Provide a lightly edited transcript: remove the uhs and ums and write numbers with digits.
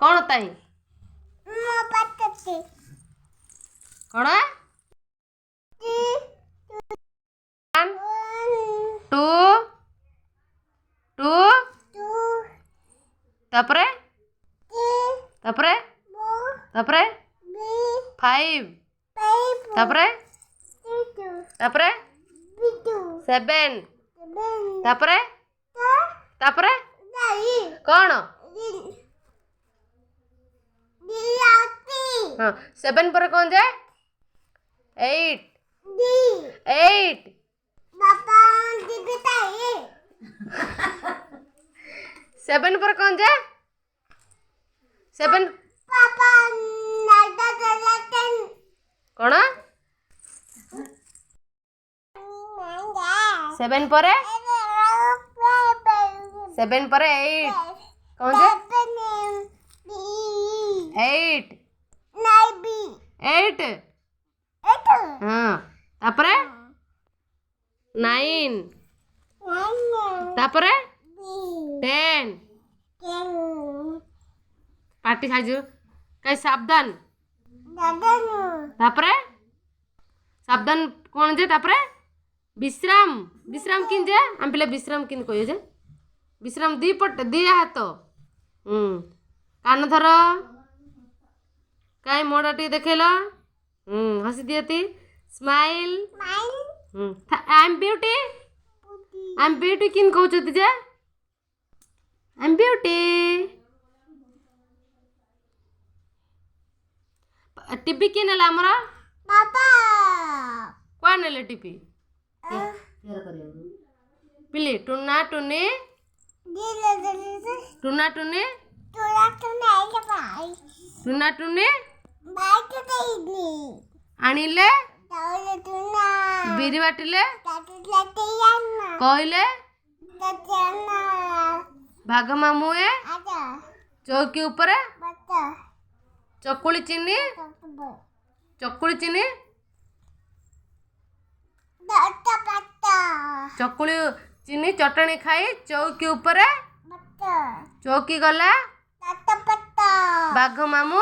कौन ताई कौन 1 2 2 तापरे तापरे तापरे 5 तापरे तापरे 7 तापरे तापरे कौन हाँ 7 पर कौन जाए 8 8 7 पर कौन जाए 7 कौन 7 पर 7 पर 8 कौन जाए 8 8 हाँ तापरे 9 तापरे 10 पार्टी खाजु कई सावधान तापरे सावधान कौन जे तापरे विश्राम विश्राम किन जे हम पहले विश्राम किन कहियो जे विश्राम दी पट दी हाथ कान धर कई मोड़ाटी देखेला हसी दियती स्माइल आई एम ब्यूटी किन कहउछती जे आई एम ब्यूटी टीपी किन नेला हमरा पापा कोन नेले टीपी पिली टुन्ना टुन्नी टुन्ना टुन्नी टुन्ना टुन्नी आनिले बिरी बाटिले कहले भाग मामुए चौकी ऊपर चकुली चीनी चकुली चीनी चटनी खाई चौकी ऊपर चौकी गला बाघ मामू